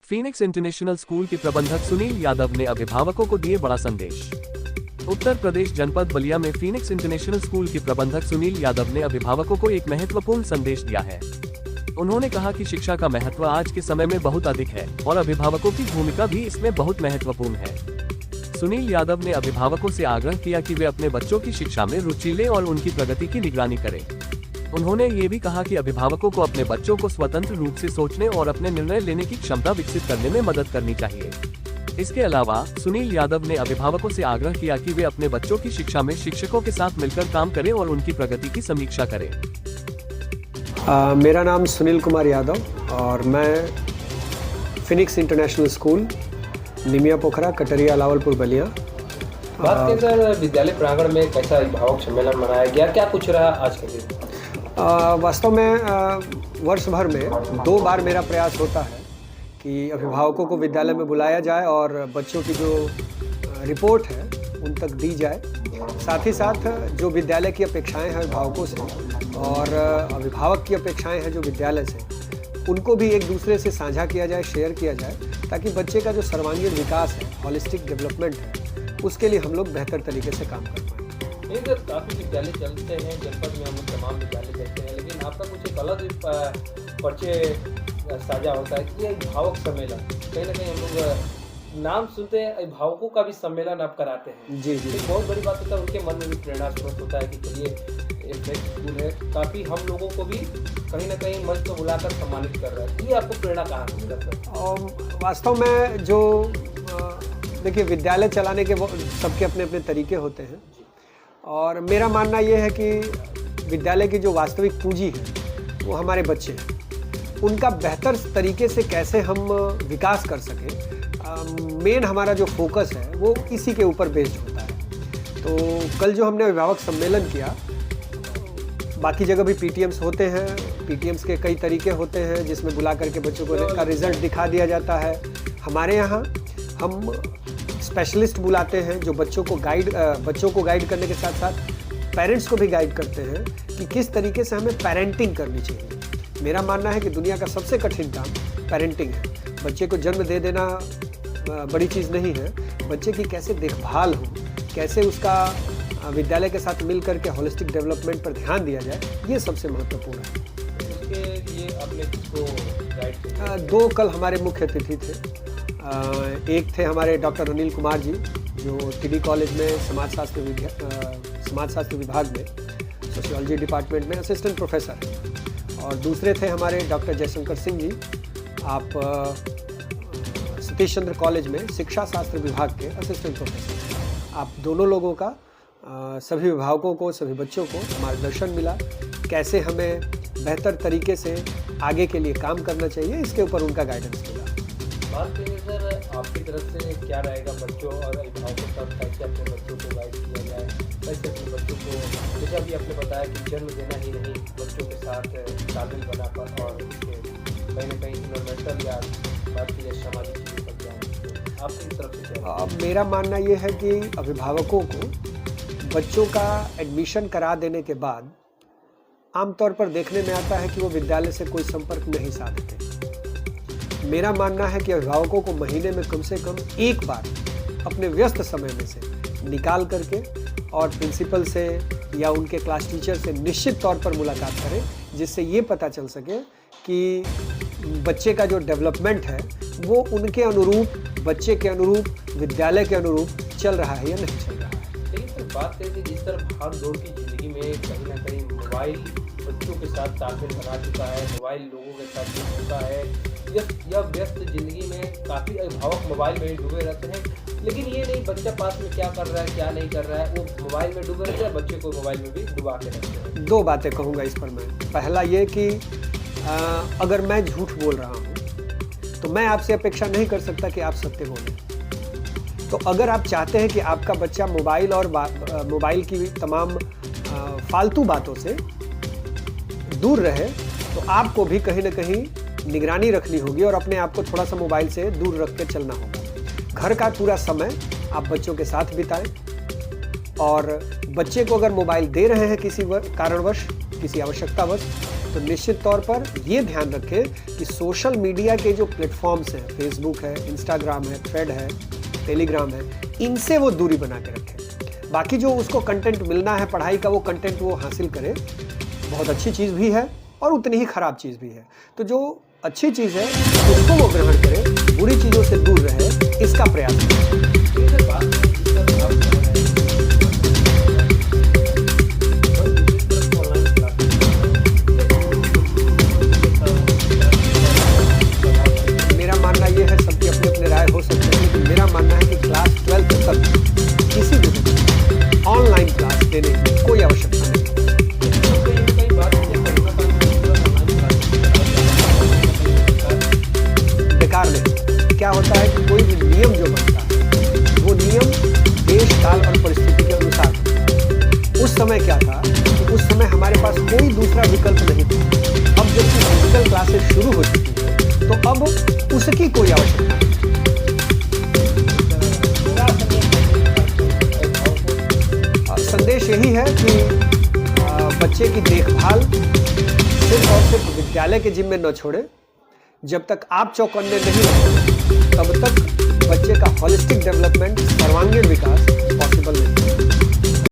Phoenix international school के प्रबंधक सुनील यादव ने अभिभावकों को दिए बड़ा संदेश। उत्तर प्रदेश जनपद बलिया में फीनिक्स इंटरनेशनल स्कूल के प्रबंधक सुनील यादव ने अभिभावकों को एक महत्वपूर्ण संदेश दिया है। उन्होंने कहा कि शिक्षा का महत्व आज के समय में बहुत अधिक है और अभिभावकों की भूमिका भी इसमें बहुत महत्वपूर्ण है। सुनील यादव ने अभिभावकों से आग्रह किया कि वे अपने बच्चों की शिक्षा में रुचि लें और उनकी प्रगति की निगरानी करें। उन्होंने ये भी कहा कि अभिभावकों को अपने बच्चों को स्वतंत्र रूप से सोचने और अपने निर्णय लेने की क्षमता विकसित करने में मदद करनी चाहिए। इसके अलावा सुनील यादव ने अभिभावकों से आग्रह किया कि वे अपने बच्चों की शिक्षा में शिक्षकों के साथ मिलकर काम करें और उनकी प्रगति की समीक्षा करें। मेरा नाम सुनील कुमार यादव और मैं फिनिक्स इंटरनेशनल स्कूल निमिया पोखरा कटरिया लावलपुर बलिया। बात करें सर, विद्यालय प्रांगण में कैसा अभिभावक सम्मेलन मनाया गया, क्या कुछ रहा आज के दिन? वास्तव में वर्ष भर में 2 बार मेरा प्रयास होता है कि अभिभावकों को विद्यालय में बुलाया जाए और बच्चों की जो रिपोर्ट है उन तक दी जाए। साथ ही साथ जो विद्यालय की अपेक्षाएं हैं अभिभावकों से और अभिभावक की अपेक्षाएं हैं जो विद्यालय से, उनको भी एक दूसरे से साझा किया जाए, शेयर किया जाए, ताकि बच्चे का जो सर्वांगीण विकास है, हॉलिस्टिक डेवलपमेंट है, उसके लिए हम लोग बेहतर तरीके से काम कर पाएँ। काफ़ी विद्यालय चलते हैं जनपद में, हम लोग तमाम विद्यालय देखते हैं, लेकिन आपका कुछ एक अलग परिचय साझा होता है कि अभिभावक सम्मेलन। कहीं ना कहीं हम लोग नाम सुनते हैं, अभिभावकों का भी सम्मेलन आप कराते हैं। जी जी, बहुत बड़ी बात होता है, उनके मन में भी प्रेरणा स्रोत होता है कि चलिए एक स्कूल है, काफ़ी हम लोगों को भी कहीं ना कहीं मंच पर बुलाकर सम्मानित कर रहा है। ये आपको प्रेरणा कहाँ से मिला सर? वास्तव में जो देखिए, विद्यालय चलाने के सबके अपने अपने तरीके होते हैं और मेरा मानना ये है कि विद्यालय की जो वास्तविक पूंजी है वो हमारे बच्चे हैं। उनका बेहतर तरीके से कैसे हम विकास कर सकें, मेन हमारा जो फोकस है वो इसी के ऊपर बेस्ड होता है। तो कल जो हमने अभिभावक सम्मेलन किया, बाकी जगह भी पीटीएम्स होते हैं, पीटीएम्स के कई तरीके होते हैं जिसमें बुला करके बच्चों को का रिजल्ट दिखा दिया जाता है। हमारे यहाँ हम स्पेशलिस्ट बुलाते हैं जो बच्चों को गाइड करने के साथ साथ पेरेंट्स को भी गाइड करते हैं कि किस तरीके से हमें पेरेंटिंग करनी चाहिए। मेरा मानना है कि दुनिया का सबसे कठिन काम पेरेंटिंग है। बच्चे को जन्म दे देना बड़ी चीज़ नहीं है, बच्चे की कैसे देखभाल हो, कैसे उसका विद्यालय के साथ मिल करके होलिस्टिक डेवलपमेंट पर ध्यान दिया जाए, ये सबसे महत्वपूर्ण है। इसके लिए आपने किसको गाइड किया? 2 कल हमारे मुख्य अतिथि थे। एक थे हमारे डॉक्टर अनिल कुमार जी, जो टीडी कॉलेज में समाजशास्त्र विभाग में सोशियोलॉजी डिपार्टमेंट में असिस्टेंट प्रोफेसर हैं, और दूसरे थे हमारे डॉक्टर जयशंकर सिंह जी, आप सतीश चंद्र कॉलेज में शिक्षा शास्त्र विभाग के असिस्टेंट प्रोफेसर। आप दोनों लोगों का सभी अभिभावकों को, सभी बच्चों को मार्गदर्शन मिला, कैसे हमें बेहतर तरीके से आगे के लिए काम करना चाहिए, इसके ऊपर उनका गाइडेंस मिला। बात करें सर, आपकी तरफ से क्या रहेगा बच्चों और अभिभावकों तक, कैसे अपने बच्चों को गाइड किया जाए, कैसे अपने बच्चों को, जैसे अभी आपने बताया कि जन्म देना ही नहीं, बच्चों के साथ तालमेल बनाकर और उसके कहीं ना कहीं इन्वायरमेंटल या बात की जाए सामाजिक चीज़ों पर ध्यान, आपकी तरफ से क्या? मेरा मानना ये है कि अभिभावकों को बच्चों का एडमिशन करा देने के बाद आमतौर पर देखने में आता है कि वो विद्यालय से कोई संपर्क नहीं साधते। मेरा मानना है कि अभिभावकों को महीने में कम से कम एक बार अपने व्यस्त समय में से निकाल करके और प्रिंसिपल से या उनके क्लास टीचर से निश्चित तौर पर मुलाकात करें, जिससे ये पता चल सके कि बच्चे का जो डेवलपमेंट है वो उनके अनुरूप, बच्चे के अनुरूप, विद्यालय के अनुरूप चल रहा है या नहीं चल रहा है। लेकिन सर बात करें कि जिस तरह भाग दौड़ की ज़िंदगी में कहीं ना कहीं मोबाइल बच्चों के साथ तालमेल बना चुका है, मोबाइल लोगों के साथ जुड़ चुका है, यह व्यस्त ज़िंदगी में काफ़ी अभिभावक मोबाइल में डूबे रहते हैं, लेकिन ये नहीं बच्चा पास में क्या कर रहा है क्या नहीं कर रहा है, वो मोबाइल में डूबे रहते हैं, बच्चे को मोबाइल में भी डुबा के रखते हैं। 2 बातें कहूँगा इस पर मैं। पहला ये कि अगर मैं झूठ बोल रहा हूँ तो मैं आपसे अपेक्षा नहीं कर सकता कि आप सत्य बोलें। तो अगर आप चाहते हैं कि आपका बच्चा मोबाइल और मोबाइल की तमाम फालतू बातों से दूर रहे, तो आपको भी कहीं ना कहीं निगरानी रखनी होगी और अपने आप को थोड़ा सा मोबाइल से दूर रख के चलना होगा। घर का पूरा समय आप बच्चों के साथ बिताएं और बच्चे को अगर मोबाइल दे रहे हैं किसी कारणवश, किसी आवश्यकतावश, तो निश्चित तौर पर ये ध्यान रखें कि सोशल मीडिया के जो प्लेटफॉर्म्स हैं, फेसबुक है, इंस्टाग्राम है, थ्रेड है, टेलीग्राम है, इनसे वो दूरी बना के रखें। बाकी जो उसको कंटेंट मिलना है पढ़ाई का, वो कंटेंट वो हासिल करे। बहुत अच्छी चीज़ भी है और उतनी ही खराब चीज़ भी है। तो जो अच्छी चीज़ है उसको वो ग्रहण करे, बुरी चीज़ों से दूर रहे, इसका प्रयास करें। मेरा मानना ये है, सबकी अपनी अपनी राय हो सकती है, लेकिन मेरा मानना है कि क्लास 12 तक किसी भी ऑनलाइन क्लास देने की कोई आवश्यकता नहीं। बेकार नहीं। क्या होता है कि कोई भी नियम जो बनता है वो नियम देश काल और परिस्थिति के अनुसार बनता है। उस समय क्या था कि उस समय हमारे पास कोई दूसरा विकल्प नहीं था। अब जब फिजिकल क्लासेस शुरू हो चुकी है तो अब उसकी कोई आवश्यकता नहीं। संदेश यही है कि बच्चे की देखभाल सिर्फ और सिर्फ विद्यालय के जिम्मे न छोड़े। जब तक आप चौकन्ने नहीं रहेंगे तब तक बच्चे का होलिस्टिक डेवलपमेंट, सर्वांगीण विकास पॉसिबल नहीं।